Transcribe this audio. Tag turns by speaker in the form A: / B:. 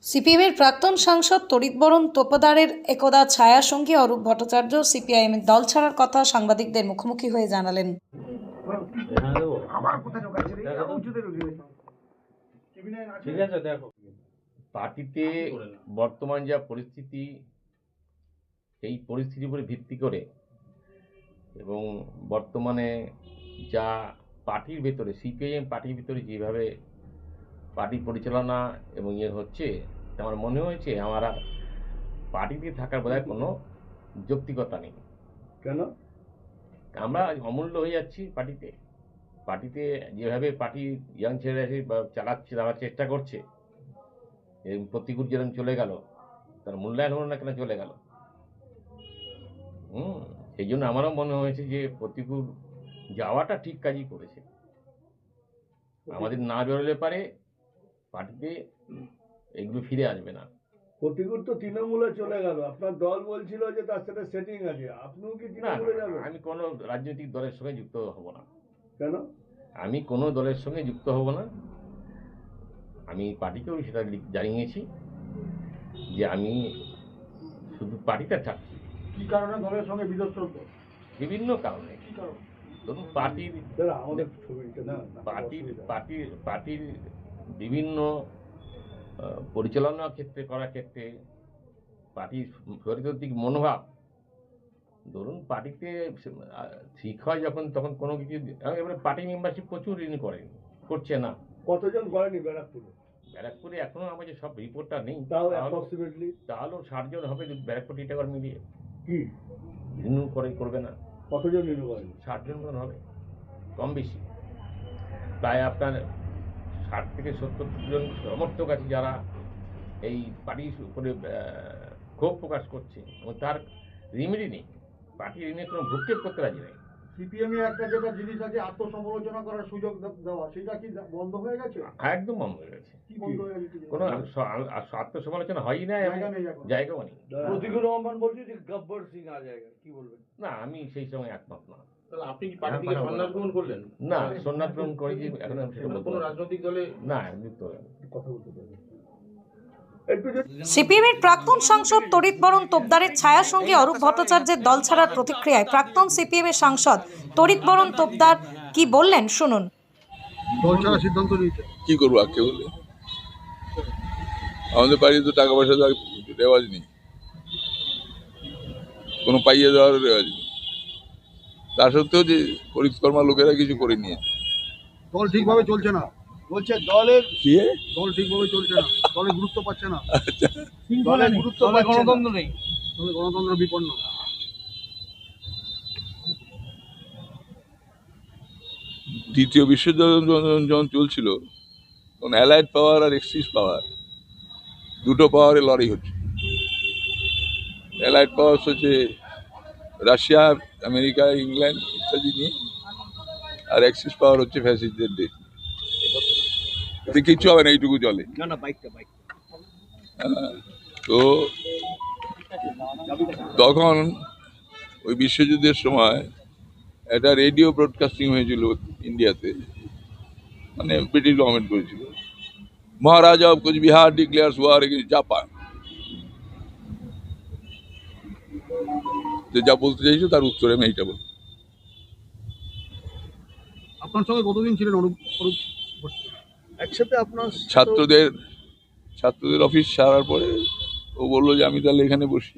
A: সিপিএমের প্রাক্তন সাংসদ তড়িৎবরণ তোপদারের একদা ছায়াসঙ্গী অরূপ ভট্টাচার্য সিপিআইএমের দল ছাড়ার কথা সাংবাদিকদের মুখোমুখি হয়ে জানালেন।
B: পার্টিতে বর্তমান যা পরিস্থিতি, সেই পরিস্থিতির উপরে ভিত্তি করে এবং বর্তমানে যা পার্টির ভেতরে সিপিআইএম পার্টির ভিতরে যেভাবে পার্টি পরিচালনা এবং হচ্ছে, আমার মনে হয়েছে আমার আর পার্টিতে থাকার বোধহয় কোনো যৌক্তিকতা নেই।
C: কেন?
B: আমরা অমূল্য হয়ে যাচ্ছি পার্টিতে যেভাবে পার্টি ইয়াং ছেলেরা এসে চালার চেষ্টা করছে, প্রতিকূল যেরকম চলে গেল, তার মূল্যায়ন হলো না কেন চলে গেল। সেই জন্য আমারও মনে হয়েছে যে প্রতিকূল যাওয়াটা ঠিক কাজই করেছে। আমাদের না বেরোলে পারে পার্টিতে এগুলো ফিরে আসবে না।
C: প্রতিকূল তো তৃণমূলে চলে গেল, আপনার দল বলছিল যে তার সাথে সেটিং আছে, আপনিও কি তৃণমূলে যাবেন?
B: আমি কোনো রাজনৈতিক দলের সঙ্গে যুক্ত হব না।
C: কেন?
B: আমি কোনো দলের সঙ্গে যুক্ত হব না। আমি পার্টিকেও সেটা জানিয়েছি যে আমি শুধু পার্টিটা চাচ্ছি।
C: কি কারণে দলের সঙ্গে বিদ্বেষ?
B: বিভিন্ন কারণে। ধরুন পার্টির বিভিন্ন পরিচালনার ক্ষেত্রে করার ক্ষেত্রে পার্টির চরিত্রিক মনোভাব, ধরুন পার্টিতে ঠিক হয় যখন, তখন কোনো কিছু এবারে পার্টি মেম্বারশিপ প্রচুর করছে না।
C: কতজন করেনি
B: ব্যারাকপুরে এখনো আমাদের সব রিপোর্টটা নেই, তাহলেও 60 জন হবে ব্যারাকপুর টিটাগড় মিলিয়ে।
C: কি
B: রিনিউ করবে না?
C: কতজন রিনিউ করেন?
B: 60 জন মতন হবে, কম বেশি। প্রায় আপনার 60 থেকে 70 জন সমর্থক আছে যারা এই পার্টির উপরে ক্ষোভ প্রকাশ করছে এবং তার রিমেডি নেই। পার্টি ঋণে কোনো ভ্রুক্ষেপ করতে রাজি নেই।
C: সিপিএম একটা যেটা জিনিস আছে আত্মসমালোচনা করার সুযোগ দেওয়া, সেটা কি বন্ধ হয়ে গেছে?
B: একদম বন্ধ হয়ে গেছে।
C: কি বন্ধ হয়ে গেছে?
B: কোনো আত্মসমালোচনা হয়ই না, জায়গাও নেই।
C: প্রতিকুল রহমান বলছে যে গব্বর সিং আ জায়গা, কি বলবেন?
B: না, আমি সেই সময় একমত না।
D: আপনি কি পার্টি থেকে সন্ন্যাস গ্রহণ করলেন?
B: না, সন্ন্যাস গ্রহণ করেছি এখন
D: কোনো রাজনৈতিক দলে
B: না যুক্ত হলেন।
C: কথা বলতে পারবেন?
A: সিপিএমের প্রাক্তন সাংসদ তড়িৎবরণ তোপদারের ছায়াসঙ্গী অরূপ ভট্টাচার্যের দল ছাড়ার প্রতিক্রিয়ায় প্রাক্তন সিপিএমের সাংসদ তড়িৎবরণ তোপদার কি বললেন শুনুন।
C: দল ছাড়ার সিদ্ধান্ত নিয়েছে।
E: কি করবো আজকে বলে? আমাদের বাড়িতে তো টাকা পয়সা দেওয়ার রেওয়াজ নেই, কোনো পাইয়ে দেওয়ার রেওয়াজ নেই। তা সত্ত্বেও যে পরিকর্মা লোকেরা কিছু করে নিয়েছে।
C: দল ঠিকভাবে চলছে না বলছে, দলের
E: কি
C: দল ঠিকভাবে চলছে না, দলে গুরুত্ব পাচ্ছে না, দলে গুরুত্ব পাচ্ছে, গণতন্ত্র নেই, দলে গণতন্ত্র বিপন্ন।
E: দ্বিতীয় বিশ্বযুদ্ধ যখন চলছিল তখন অ্যালাইড পাওয়ার আর এক্সিস পাওয়ার, দুটো পাওয়ারে লড়াই হচ্ছে। অ্যালাইড পাওয়ার হচ্ছে রাশিয়া, আমেরিকা, ইংল্যান্ড ইত্যাদি নিয়ে, আর এক্সিস পাওয়ার হচ্ছে ফ্যাসিস্টদের দেশ। এতে কিচ্ছু হবে না, এইটুকু চলে। তো তখন ওই বিশ্বযুদ্ধের সময় একটা রেডিও ব্রডকাস্টিং হয়েছিল ইন্ডিয়াতে, মানে ব্রিটিশ গভর্নমেন্ট করেছিল, Maharaja of Cooch Behar declares war against Japan. যা বলতে চাইছো তার উত্তরে আমি এইটা বলি।
C: আপনার সঙ্গে কতদিন ছিলেন একসাথে? আপনার
E: ছাত্রদের অফিস ছাড়ার পরে ও বললো যে আমি তাহলে এখানে বসি।